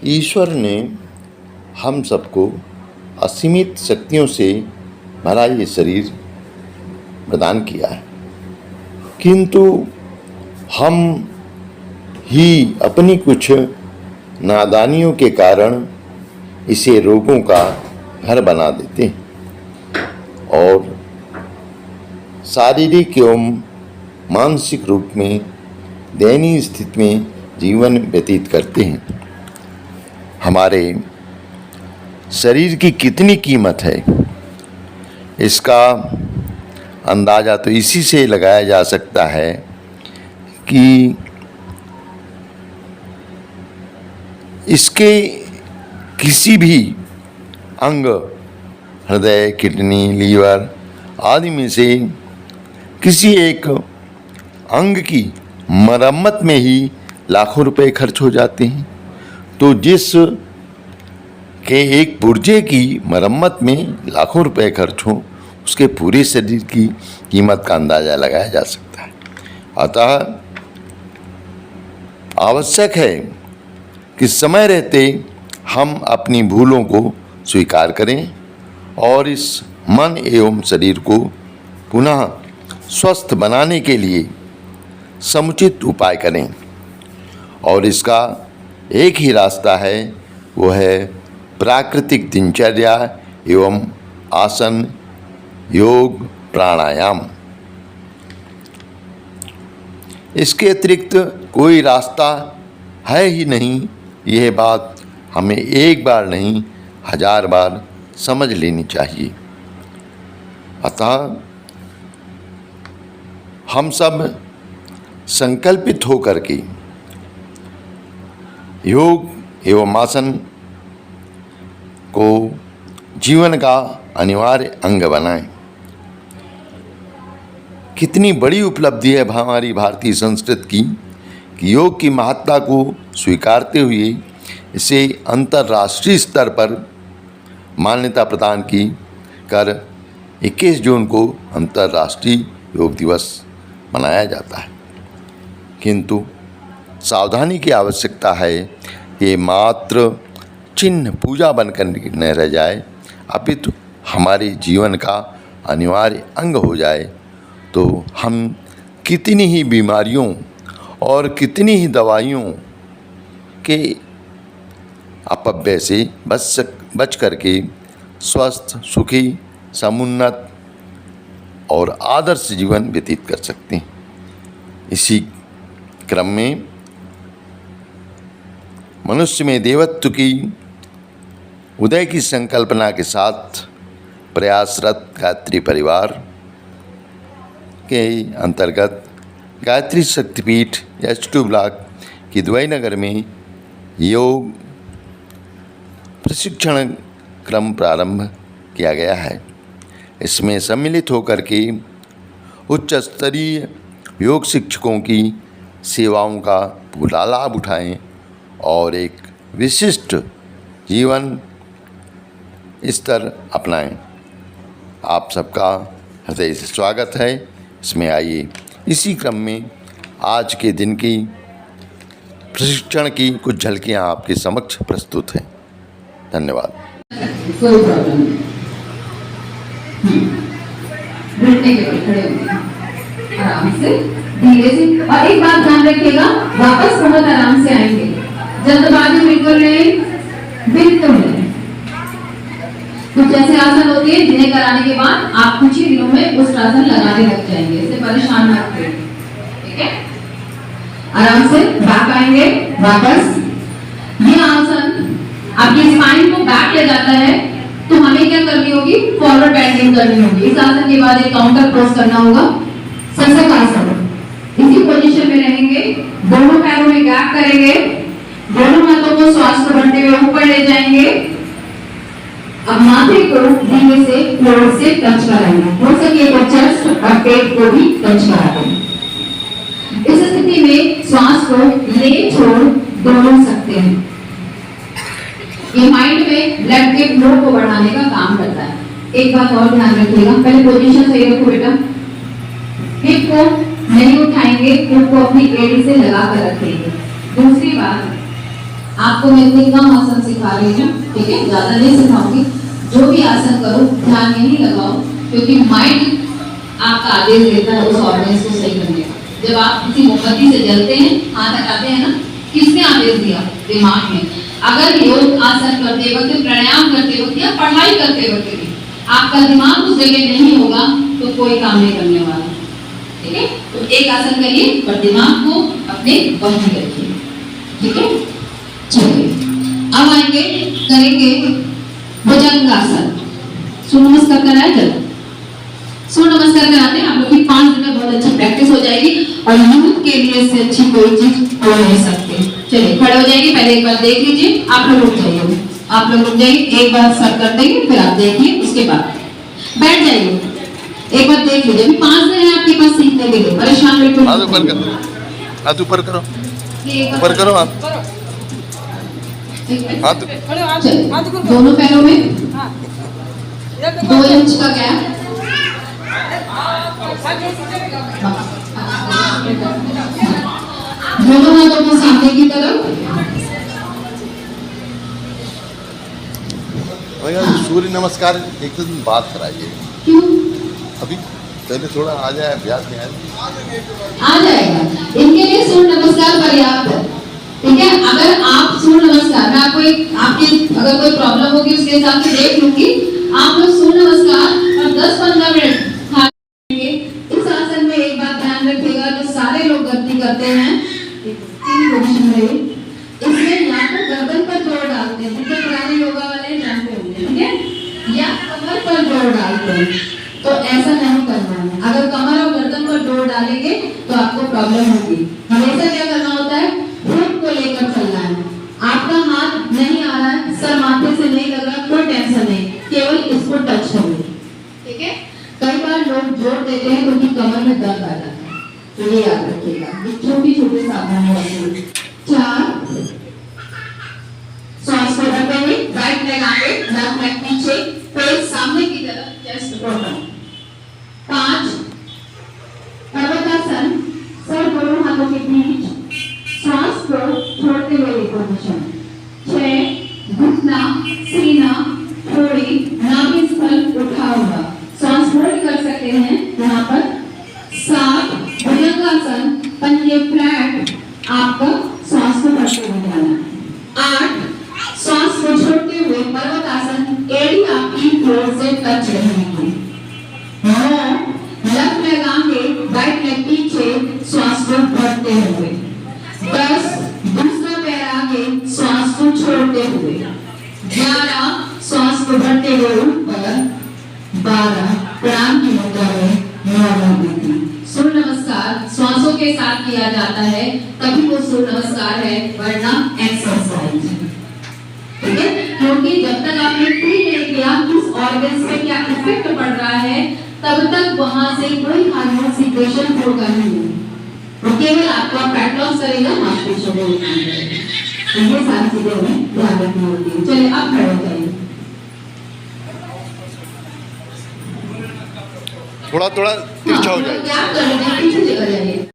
ईश्वर ने हम सबको असीमित शक्तियों से भरा ये शरीर प्रदान किया है, किंतु हम ही अपनी कुछ नादानियों के कारण इसे रोगों का घर बना देते हैं और शारीरिक एवं मानसिक रूप में दयनीय स्थिति में जीवन व्यतीत करते हैं। हमारे शरीर की कितनी कीमत है, इसका अंदाज़ा तो इसी से लगाया जा सकता है कि इसके किसी भी अंग, हृदय, किडनी, लीवर आदि में से किसी एक अंग की मरम्मत में ही लाखों रुपए खर्च हो जाते हैं। तो जिस के एक पुर्जे की मरम्मत में लाखों रुपए खर्च हो, उसके पूरे शरीर की कीमत का अंदाज़ा लगाया जा सकता है। अतः आवश्यक है कि समय रहते हम अपनी भूलों को स्वीकार करें और इस मन एवं शरीर को पुनः स्वस्थ बनाने के लिए समुचित उपाय करें। और इसका एक ही रास्ता है, वो है प्राकृतिक दिनचर्या एवं आसन, योग, प्राणायाम। इसके अतिरिक्त कोई रास्ता है ही नहीं। यह बात हमें एक बार नहीं 1000 बार समझ लेनी चाहिए। अतः हम सब संकल्पित होकर के योग एवं आसन को जीवन का अनिवार्य अंग बनाएं। कितनी बड़ी उपलब्धि है हमारी भारतीय संस्कृति की कि योग की महत्ता को स्वीकारते हुए इसे अंतर्राष्ट्रीय स्तर पर मान्यता प्रदान की कर 21 जून को अंतर्राष्ट्रीय योग दिवस मनाया जाता है। किंतु सावधानी की आवश्यकता है कि मात्र चिन्ह पूजा बनकर न रह जाए, अपितु हमारे जीवन का अनिवार्य अंग हो जाए। तो हम कितनी ही बीमारियों और कितनी ही दवाइयों के अपव्यय से बच करके स्वस्थ, सुखी, समुन्नत और आदर्श जीवन व्यतीत कर सकते हैं। इसी क्रम में मनुष्य में देवत्व की उदय की संकल्पना के साथ प्रयासरत गायत्री परिवार के अंतर्गत गायत्री शक्तिपीठ H2 ब्लॉक की दुबई नगर में योग प्रशिक्षण क्रम प्रारंभ किया गया है। इसमें सम्मिलित होकर के उच्च स्तरीय योग शिक्षकों की सेवाओं का पूरा लाभ उठाएं और एक विशिष्ट जीवन स्तर अपनाएं। आप सबका हृदय से स्वागत है। इसमें आइए। इसी क्रम में आज के दिन की प्रशिक्षण की कुछ झलकियां आपके समक्ष प्रस्तुत हैं। धन्यवाद। कोई प्रॉब्लम नहीं। बैठने के बाद खड़े होंगे आराम से, धीरे से। और एक बात ध्यान रखिएगा, वापस बहुत आराम से आएंगे, जल्दबाजी बिल्कुल नहीं, बिल्कुल नहीं। कुछ ऐसे आसन होते हैं जिन्हें कराने के बाद आप कुछ ही दिनों में उस आसन लगाने लग जाएंगे। इससे परेशान ना होइए, ठीक है। आराम से बैक आएंगे, वापस। ये आसन आपकी स्पाइन को बैक ले जाता है, तो हमें क्या करनी होगी? फॉरवर्ड बेंडिंग करनी होगी। इस आसन के बाद एक काउंटर क्रॉस करना होगा, सरसक आसन। इसी पोजीशन में रहेंगे, दोनों पैरों में गैप करेंगे, दोनों हाथों को श्वास को बढ़ते हुए ऊपर ले जाएंगे। अब माथे को धीरे से फ्लोर से टच कराएंगे, हो सके तो चेस्ट और पेट को भी टच करा दें। इस स्थिति में श्वास को ले छोड़ दोनों सकते हैं। ये माइंड में ब्लड के फ्लो को बढ़ाने का काम करता है। एक बात और ध्यान रखिएगा, पहले पोजीशन सही रखो बेटा। हिप को नहीं उठाएंगे, हिप को अपनी एड़ी से लगा कर रखेंगे। दूसरी बात, आपको मैं इतने कम आसन सिखा रही हूँ, ठीक है, ज्यादा नहीं सिखाऊंगी। जो भी आसन करो ध्यान यही लगाओ, क्योंकि माइंड आपका आदेश देता है उस ऑर्गन्स को सही करने का। जब आप किसी मोमबत्ती से जलते हैं, हाथ हटाते हैं ना, किसने आदेश दिया? दिमाग ने। अगर योग आसन करते वक्त, प्राणायाम करते वक्त या पढ़ाई करते वक्त भी आपका दिमाग उस जगह नहीं होगा तो कोई काम नहीं करने वाला, ठीक है। तो एक आसन करिए पर दिमाग को अपने बस में रखिए, ठीक है। चलिए अब आएंगे, करेंगे भुजंगासन। सूर्य नमस्कार कराया जब सूर्य नमस्कार कराते हैं आप लोग की 5 दिन में बहुत अच्छी प्रैक्टिस हो जाएगी और यूथ के लिए इससे अच्छी कोई चीज हो नहीं सकती। चलिए खड़े हो जाएंगे, पहले एक बार देख लीजिए, आप लोग रुक जाइए, आप लोग रुक जाइए, एक बार सर कर देंगे फिर आप देखिए, उसके बाद बैठ जाइए, एक बार देख लीजिए। अभी 5 दिन है आपके पास सीखने के लिए, परेशान बिल्कुल हाथ ऊपर करो, हाथ ऊपर करो, ऊपर करो हाथ, हाथ दोनों पैरों में 2 इंच का गैप, दोनों हाथों को सामने की तरफ। सूर्य नमस्कार एक तो दिन बात कराइए, क्यों? अभी पहले थोड़ा आ जाए, अभ्यास में आ जाएगा, इनके लिए सूर्य नमस्कार पर्याप्त है, ठीक है। अगर आप सूर्य नमस्कार, मैं आपको एक आपकी अगर कोई प्रॉब्लम होगी उसके हिसाब से देख लूंगी, आप लोग सूर्य नमस्कार और 10-15 मिनट खाएंगे। इस आसन में एक बात ध्यान रखिएगा, जो सारे लोग गलती करते हैं, 3 पोजीशन में इसमें या तो गर्दन पर जोर डालते हैं, जितने पुराने योगा वाले जानते होंगे, ठीक है, या कमर पर जोर डालते हैं, तो ऐसा नहीं करना है। अगर कमर और गर्दन पर जोर डालेंगे तो आपको प्रॉब्लम होगी। हमेशा क्या करना होता है, हुक को लेकर चलना है। आपका हाथ नहीं आ रहा है, सर माथे से नहीं लग रहा, कोई टेंशन नहीं, केवल इसको टच करिए, ठीक है। कई बार लोग जोर देते हैं क्योंकि कमर में दर्द आ जाता है, तो ये याद रखिएगा, ये छोटी-छोटी सावधानी। 4 सांस को रखेंगे, राइट लेग आगे, लेफ्ट लेग पीछे, फेस सामने की तरफ, चेस्ट ओपन। 5 पर्वतासन, सर दोनों हाथों के बीच, सांस को छोड़ते हुए पोजीशन। 6 घुटना, सीना, थोड़ी नाभि स्थल उठा हुआ, सांस होल्ड कर सकते हैं यहाँ पर। 7 भुजंगासन, पंजे फ्लैट, आपका सांस को बढ़ते हुए जाना। 8 सांस को छोड़ते हुए पर्वतासन, एड़ी आपकी फ्लोर से टच रहेगी। 9 लेफ्ट लेग आगे, राइट लेग पीछे, सांस को भरते हुए। 10 दूसरा पैर आगे, सांस को छोड़ते हुए। 11 सांस को भरते हुए ऊपर। 12 प्राण की मुद्रा में नॉर्मल ब्रीथिंग। सूर्य नमस्कार श्वासों के साथ किया जाता है, तभी वो सूर्य नमस्कार है, वरना एक्सरसाइज है, ठीक है। क्योंकि जब तक आपने फील नहीं किया किस ऑर्गन्स पे क्या इफेक्ट पड़ रहा है, तब तक वहां से कोई हार्मोन सीक्रेशन होगा नहीं, वो केवल आपका फैट लॉस करेगा, मांसपेशियों को काम करेगा। तो ये सारी चीजें हमें ध्यान रखनी होती है। चलिए अब खड़े हो जाइए, थोड़ा थोड़ा तिरछा हो जाए, क्या कर रहे हैं, पीछे चले जाइए।